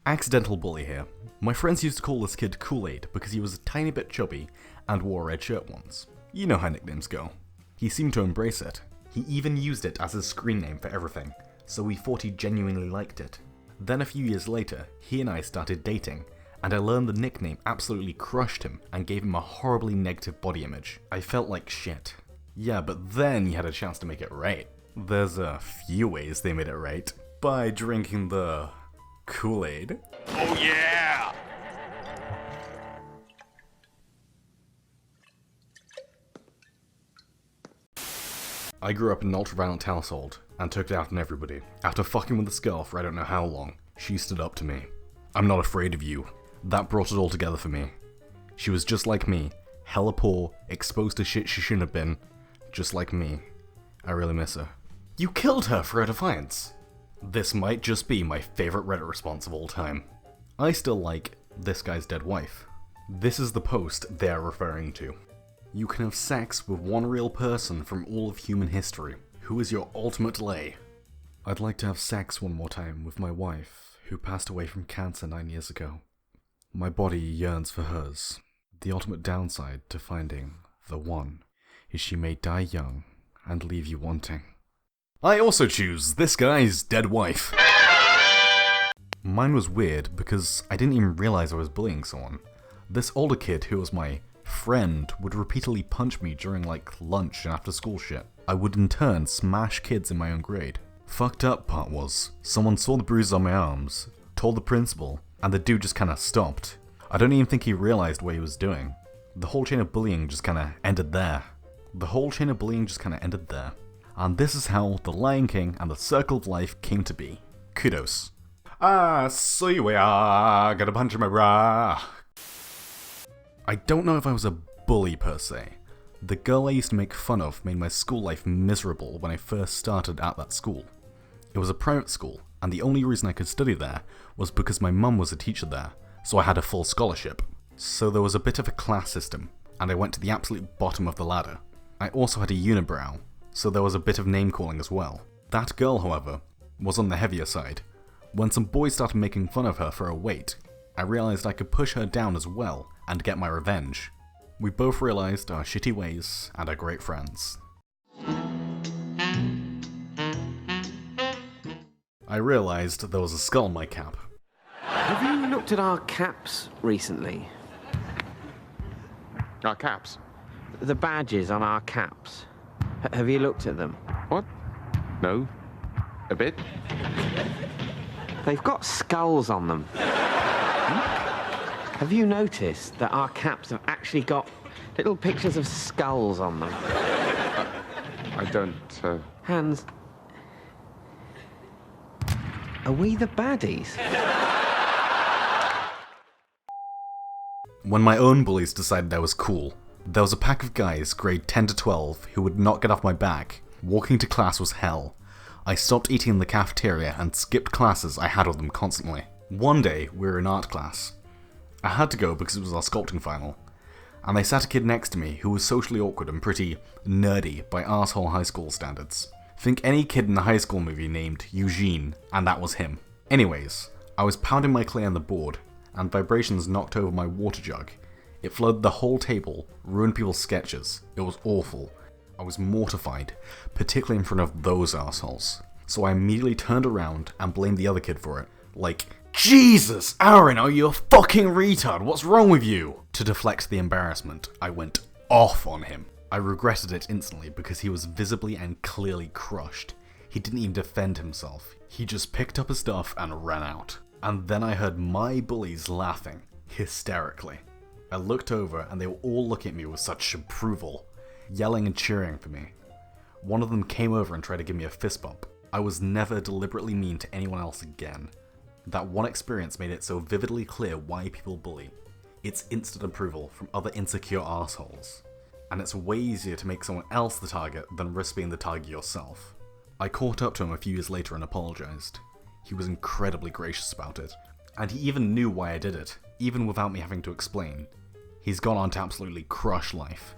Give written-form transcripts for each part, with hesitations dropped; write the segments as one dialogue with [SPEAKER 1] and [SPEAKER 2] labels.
[SPEAKER 1] Accidental bully here. My friends used to call this kid Kool-Aid because he was a tiny bit chubby and wore a red shirt once. You know how nicknames go. He seemed to embrace it. He even used it as his screen name for everything, so we thought he genuinely liked it. Then a few years later, he and I started dating, and I learned the nickname absolutely crushed him and gave him a horribly negative body image. I felt like shit. Yeah, but then he had a chance to make it right. There's a few ways they made it right. By drinking the Kool-Aid.
[SPEAKER 2] Oh yeah!
[SPEAKER 1] I grew up in an ultra-violent household, and took it out on everybody. After fucking with this girl for I don't know how long, she stood up to me. I'm not afraid of you. That brought it all together for me. She was just like me, hella poor, exposed to shit she shouldn't have been, just like me. I really miss her. You killed her for her defiance! This might just be my favorite Reddit response of all time. I still like this guy's dead wife. This is the post they're referring to. You can have sex with one real person from all of human history. Who is your ultimate lay? I'd like to have sex one more time with my wife, who passed away from cancer 9 years ago. My body yearns for hers. The ultimate downside to finding the one is she may die young and leave you wanting. I also choose this guy's dead wife. Mine was weird because I didn't even realize I was bullying someone. This older kid who was my friend would repeatedly punch me during like lunch and after school shit. I would in turn smash kids in my own grade. Fucked up part was, someone saw the bruises on my arms, told the principal, and the dude just kinda stopped. I don't even think he realized what he was doing. The whole chain of bullying just kinda ended there. And this is how the Lion King and the Circle of Life came to be. Kudos. So you are, got a punch in my bra. I don't know if I was a bully per se. The girl I used to make fun of made my school life miserable when I first started at that school. It was a private school, and the only reason I could study there was because my mum was a teacher there, so I had a full scholarship. So there was a bit of a class system, and I went to the absolute bottom of the ladder. I also had a unibrow, so there was a bit of name calling as well. That girl, however, was on the heavier side. When some boys started making fun of her for her weight, I realised I could push her down as well and get my revenge. We both realised our shitty ways and are great friends. I realised there was a skull on my cap.
[SPEAKER 3] Have you looked at our caps recently?
[SPEAKER 2] Our caps?
[SPEAKER 3] The badges on our caps. Have you looked at them?
[SPEAKER 2] What? No. A bit?
[SPEAKER 3] They've got skulls on them. Have you noticed that our caps have actually got little pictures of skulls on them?
[SPEAKER 2] I don't,
[SPEAKER 3] Hans, are we the baddies?
[SPEAKER 1] When my own bullies decided I was cool, there was a pack of guys grade 10 to 12 who would not get off my back. Walking to class was hell. I stopped eating in the cafeteria and skipped classes I had with them constantly. One day, we were in art class. I had to go because it was our sculpting final, and they sat a kid next to me who was socially awkward and pretty nerdy by arsehole high school standards. Think any kid in a high school movie named Eugene, and that was him. Anyways, I was pounding my clay on the board, and vibrations knocked over my water jug. It flooded the whole table, ruined people's sketches. It was awful. I was mortified, particularly in front of those arseholes. So I immediately turned around and blamed the other kid for it. Like, Jesus, Aaron, are you a fucking retard? What's wrong with you? To deflect the embarrassment, I went off on him. I regretted it instantly because he was visibly and clearly crushed. He didn't even defend himself. He just picked up his stuff and ran out. And then I heard my bullies laughing, hysterically. I looked over and they were all looking at me with such approval, yelling and cheering for me. One of them came over and tried to give me a fist bump. I was never deliberately mean to anyone else again. That one experience made it so vividly clear why people bully. It's instant approval from other insecure assholes. And it's way easier to make someone else the target than risk being the target yourself. I caught up to him a few years later and apologized. He was incredibly gracious about it. And he even knew why I did it, even without me having to explain. He's gone on to absolutely crush life.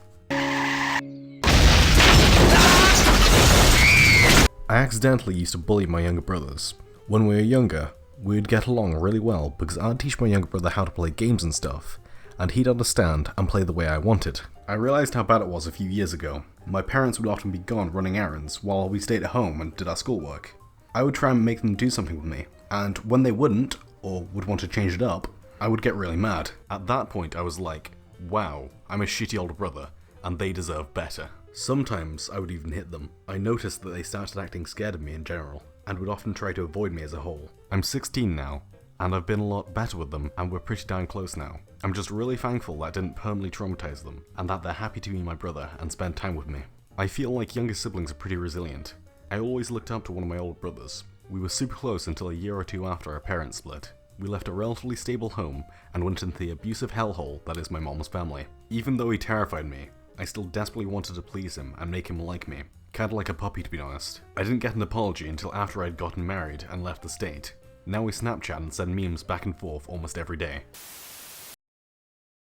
[SPEAKER 1] I accidentally used to bully my younger brothers. When we were younger, We'd get along really well because I'd teach my younger brother how to play games and stuff, and he'd understand and play the way I wanted. I realised how bad it was a few years ago. My parents would often be gone running errands while we stayed at home and did our schoolwork. I would try and make them do something with me, and when they wouldn't, or would want to change it up, I would get really mad. At that point I was like, wow, I'm a shitty older brother, and they deserve better. Sometimes I would even hit them. I noticed that they started acting scared of me in general, and would often try to avoid me as a whole. I'm 16 now, and I've been a lot better with them, and we're pretty darn close now. I'm just really thankful that I didn't permanently traumatize them, and that they're happy to be my brother and spend time with me. I feel like younger siblings are pretty resilient. I always looked up to one of my older brothers. We were super close until a year or two after our parents split. We left a relatively stable home and went into the abusive hellhole that is my mom's family. Even though he terrified me, I still desperately wanted to please him and make him like me. Kinda like a puppy, to be honest. I didn't get an apology until after I'd gotten married and left the state. Now we Snapchat and send memes back and forth almost every day.